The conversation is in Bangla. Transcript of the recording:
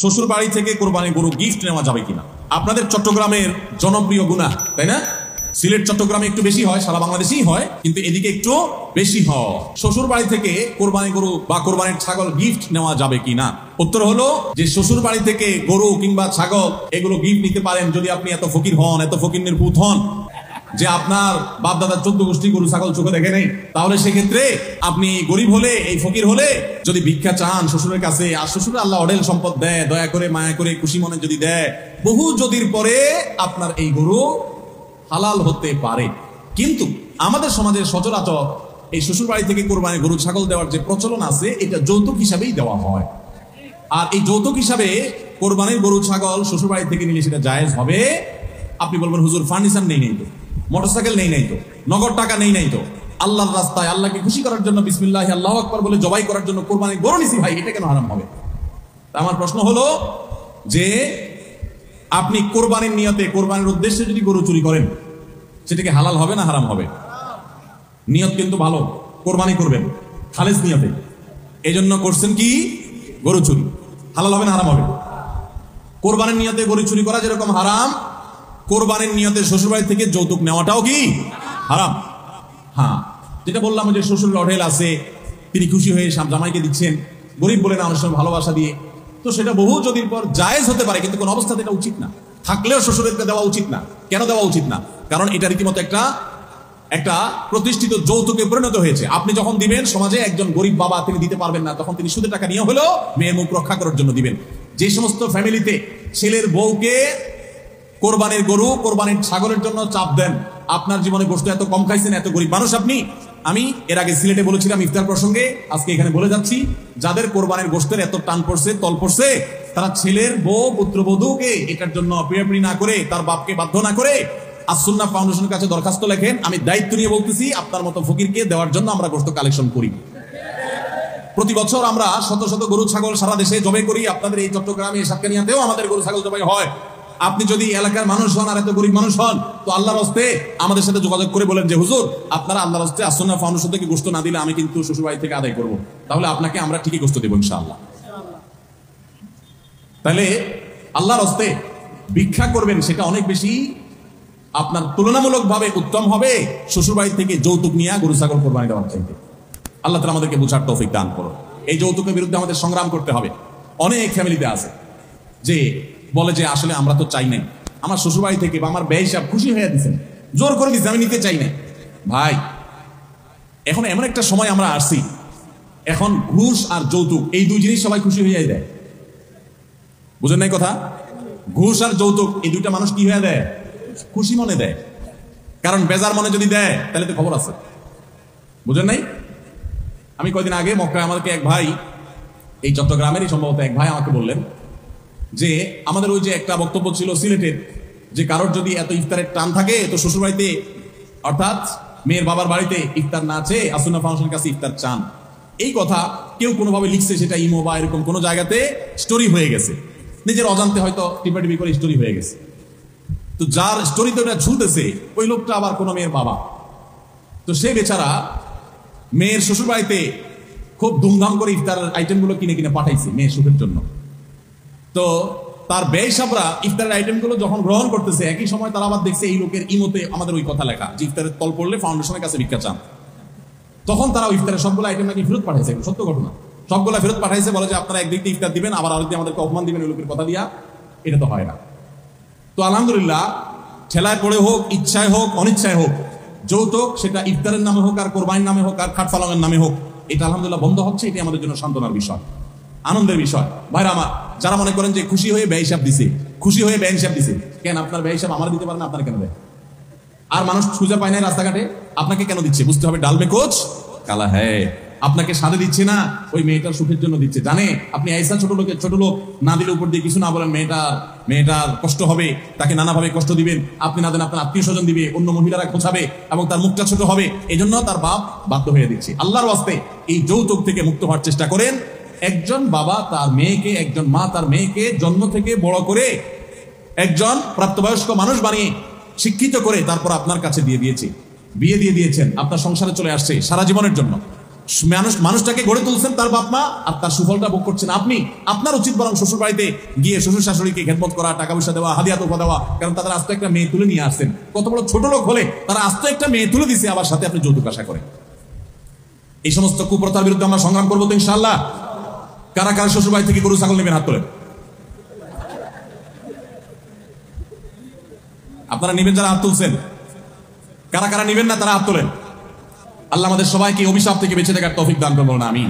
শ্বশুর বাড়ি থেকে কোরবানি গরু গিফট নেওয়া যাবে কিনা? আপনাদের চট্টগ্রামের জনপ্রিয় গুনাহ, তাই না? সিলেট চট্টগ্রামে একটু বেশি হয়, সারা বাংলাদেশেই হয়, কিন্তু এদিকে একটু বেশি হয়। শ্বশুর বাড়ি থেকে কোরবানি গরু বা কোরবানির ছাগল গিফট নেওয়া যাবে কিনা? উত্তর হলো যে শ্বশুর বাড়ি থেকে গরু কিংবা ছাগল এগুলো গিফট নিতে পারেন যদি আপনি এত ফকির হন, এত ফকিরের পুত হন যে আপনার বাপ দাদার 14 গোষ্ঠী গরু ছাগল চোখে দেখে নেই। তাহলে সেক্ষেত্রে আপনি গরিব হলে, এই ফকির হলে যদি ভিক্ষা চান শ্বশুরের কাছে, আর শ্বশুর আল্লাহ অঢেল সম্পদ দেয়, দয়া করে মায়া করে খুশি মনে যদি দেয়, বহু যদির পরে আপনার এই গরু হালাল হতে পারে। কিন্তু আমাদের সমাজের সচরাচর এই শ্বশুর বাড়ি থেকে কোরবানি গরু ছাগল দেওয়ার যে প্রচলন আছে, এটা যৌতুক হিসাবেই দেওয়া হয়। আর এই যৌতুক হিসাবে কোরবানির গরু ছাগল শ্বশুর বাড়ি থেকে নিলে সেটা জায়েজ হবে। আপনি বলবেন হুজুর ফার্নিচার নেই তো, মোটরসাইকেল নেই তো, নগদ টাকা নেই তো, আল্লাহর রাস্তায় আল্লাহকে খুশি করার জন্য বিসমিল্লাহ আল্লাহু আকবার বলে জবাই করার জন্য কোরবানি গরু নিছি ভাই, এটা কেন হারাম হবে? আমার প্রশ্ন হলো যে আপনি কোরবানির নিয়তে, কোরবানির উদ্দেশ্যে যদি গরু চুরি করেন, সেটা কি হালাল হবে না হারাম হবে? নিয়ত কিন্তু ভালো, কোরবানি করবেন খালেস নিয়তে, এই জন্য করছেন কি গরু চুরি, হালাল হবে না হারাম হবে? কোরবানির নিয়তে গরু চুরি করা যেরকম হারাম, কোরবানির নিয়তে শ্বশুরবাড়ি থেকে যৌতুক নেওয়াটাও কি হারাম? হ্যাঁ, যেটা বললাম যে শ্বশুর অঢেল আছে, তিনি খুশি হয়ে জামাইকে দিচ্ছেন, গরিব বলে না অনেক সময় ভালোবাসা দিয়ে, তো সেটা বহু যদির পর জায়েজ হতে পারে, কিন্তু কোন অবস্থাতে এটা উচিত না। থাকলেও শ্বশুরকে দেওয়া উচিত না। কেন দেওয়া উচিত না? কারণ এটা রীতিমতো একটা প্রতিষ্ঠিত যৌতুকে পরিণত হয়েছে। আপনি যখন দিবেন, সমাজে একজন গরিব বাবা তিনি দিতে পারবেন না, তখন তিনি সুদের টাকা নিয়ে হলেও মেয়ের মুখ রক্ষা করার জন্য দিবেন। যে সমস্ত ফ্যামিলিতে ছেলের বউকে কোরবানির গরু, কোরবানির ছাগলের জন্য চাপ দেন, আপনার জীবনে গোশত এত কম খাইছেন, এত গরিব মানুষ আপনি। আমি এর আগে সিলেটে বলেছিলাম ইফতার প্রসঙ্গে, আজকে এখানে বলে যাচ্ছি, যাদের কোরবানির গোশতের এত টান পড়ছে, তল পড়ছে, তারা ছেলের বউ পুত্রবধূকে এটার জন্য পিড়াপিড়ি না করে, তার বাপকে বাধ্য না করে আস-সুন্নাহ ফাউন্ডেশনের কাছে দরখাস্ত লেখেন। আমি দায়িত্ব নিয়ে বলতেছি, আপনার মতো ফকিরকে দেওয়ার জন্য আমরা গোশত কালেকশন করি। প্রতি বছর আমরা শত শত গরু ছাগল সারা দেশে জবাই করি। আপনাদের এই চট্টগ্রামে, সাতকানিয়াতেও আমাদের গরু ছাগল জবাই হয়। আপনি যদি এলাকার মানুষ হন আর এত গরিব মানুষ হন, তো আল্লাহর হস্তে আমাদের সাথে যোগাযোগ করে বলেন যে হুজুর, আপনারা আল্লাহর হস্তে আস-সুন্নাহ ফাউন্ডেশন থেকে গোশত না দিলে আমি কিন্তু শ্বশুরবাড়ি থেকে আদায় করব। তাহলে আপনাকে আমরা ঠিকই গোশত দেবো ইনশাআল্লাহ। তাহলে আল্লাহর হস্তে ভিক্ষা করবেন, সেটা অনেক বেশি আপনার তুলনামূলকভাবে উত্তম হবে শ্বশুরবাড়ি থেকে যৌতুক নিয়ে গরু ছাগল কোরবানি দেওয়ার চাইতে। আল্লাহ তাআলা আমাদেরকে বুঝার তৌফিক দান করুন। এই যৌতুকের বিরুদ্ধে আমাদের সংগ্রাম করতে হবে। অনেক ফ্যামিলিতে আছে যে বলে যে আসলে আমরা তো চাই নাই, আমার শ্বশুরবাড়ি থেকে বা আমার ব্যয় হিসাব খুশি হয়ে দিচ্ছেন, জোর করে দিচ্ছে, আমি নিতে চাই না। ভাই, এখন এমন একটা সময় আমরা আসছি, এখন ঘুষ আর যৌতুক এই দুই জিনিস সবাই খুশি হয়ে দেয়। বুঝেন নাই কথা? ঘুষ আর যৌতুক এই দুইটা মানুষ কি হয়ে দেয়? খুশি মনে দেয়। কারণ বেজার মনে যদি দেয় তাহলে তো খবর আছে। বুঝেন নাই? আমি কয়দিন আগে মক্কায় আমাকে এক ভাই, এই চট্টগ্রামেরই সম্ভবত এক ভাই আমাকে বললেন যে আমাদের ওই যে একটা বক্তব্য ছিল সিলেটের, যে কারোর যদি এত ইফতারের টান থাকে তো শ্বশুরবাড়িতে, অর্থাৎ মেয়ের বাবার বাড়িতে ইফতার না চেয়ে আস-সুন্নাহ ফাউন্ডেশনের কাছে ইফতার চান। এই কথা কেউ কোনোভাবে লিখছে, সেটা ইমো বা এরকম কোনো জায়গাতে স্টোরি হয়ে গেছে, নিজের অজান্তে হয়তো টিপাটিপি করে স্টোরি হয়ে গেছে। তো যার স্টোরিতে ওটা ঝুলতেছে ওই লোকটা আবার কোনো মেয়ের বাবা। তো সে বেচারা মেয়ের শ্বশুরবাড়িতে খুব ধুমধাম করে ইফতার আইটেমগুলো কিনে কিনে পাঠাইছে মেয়ের সুখের জন্য। তো তার ব্যয় সাবরা ইফতারের আইটেমগুলো যখন গ্রহণ করতেছে, একই সময় তারা আবার দেখছে এই লোকের ইমোতে আমাদের ওই কথা লেখা যে ইফতারের তল পড়লে ফাউন্ডেশনের কাছে ভিক্ষা চান। তখন তারা ইফতারের সবগুলো আইটেম নাকি ফেরত পাঠাইছে। সত্য ঘটনা, সবগুলো ফেরত পাঠাইছে, বলে যে আপনারা একদিক দিয়ে ইফতার দিবেন, আবার আরেকদিন আমাদেরকে অপমান দিবেন ওই লোকের কথা দিয়া। এটা তো হয় না। তো আলহামদুলিল্লাহ, ঠেলায় পড়ে হোক, ইচ্ছায় হোক, অনিচ্ছায় হোক, যৌতুক সেটা ইফতারের নামে হোক, আর কোরবানির নামে হোক, আর খাট ফালানোর নামে হোক, এটা আলহামদুলিল্লাহ বন্ধ হচ্ছে। এটি আমাদের জন্য সান্ত্বনার বিষয়, আনন্দের বিষয়। ভাইরা আমার, যারা মনে করেন যে খুশি হয়ে ব্যয় হিসাব দিছে, খুশি হয়ে ব্যয় হিসাব দিছে, কেন আপনার ব্যয় হিসাব আমার দিতে পারেন, আপনার কেন দেয়? আর মানুষ খুঁজে পায় না রাস্তাঘাটে, আপনাকে কেন দিচ্ছে? বুঝতে হবে ডাল মে কোচ কালা হ্যায়। আপনাকে সাথে দিচ্ছে না, ওই মেয়েটার সুখের জন্য দিচ্ছে। জানে আপনি ऐसा ছোট লোক না দিলে উপর দিয়ে কিছু না বলেন, মেয়েটার কষ্ট হবে, তাকে নানাভাবে কষ্ট দিবেন। আপনি না দেন আপনার আত্মীয় স্বজন দিবে, অন্য মহিলারা খোঁচাবে এবং তার মুখটা ছোট হবে, এই জন্য তার বাপ বাধ্য হয়ে দিচ্ছে। আল্লাহর ওয়াস্তে এই যৌতুক থেকে মুক্ত হওয়ার চেষ্টা করেন। একজন বাবা তার মেয়েকে, একজন মা তার মেয়েকে জন্ম থেকে বড় করে একজন প্রাপ্তবয়স্ক মানুষ বানিয়ে শিক্ষিত করে তারপর আপনার কাছে দিয়ে দিয়েছে, বিয়ে দিয়ে দিয়েছেন, আপনার সংসারে চলে আসছে সারা জীবনের জন্য। মানুষটাকে গড়ে তুলছেন তার বাপ মা, আর তার সুফলটা ভোগ করছেন আপনি। আপনার উচিত বরং শ্বশুর বাড়িতে গিয়ে শ্বশুর শাশুড়িকে খেদমত করা, টাকা পয়সা দেওয়া, হাদিয়া তোফা দেওয়া, কারণ তারা আস্ত একটা মেয়ে তুলে নিয়ে আসছেন। কত বড় ছোট লোক হলে তারা আস্ত একটা মেয়ে তুলে দিছে, আবার সাথে আপনি যৌতুক আশা করেন। এই সমস্ত কুপ্রথার বিরুদ্ধে আমরা সংগ্রাম করবো তো ইনশাআল্লাহ। কারা কারা শ্বশুর বাড়ি থেকে গরু ছাগল নেবেন হাত তোলেন। আপনারা নিবেন যারা হাত তুলছেন, কারা কারা নিবেন না তারা হাত তোলেন। আল্লাহ আমাদের সবাইকে অভিশাপ থেকে বেঁচে থাকার তৌফিক দান করুন, আমিন।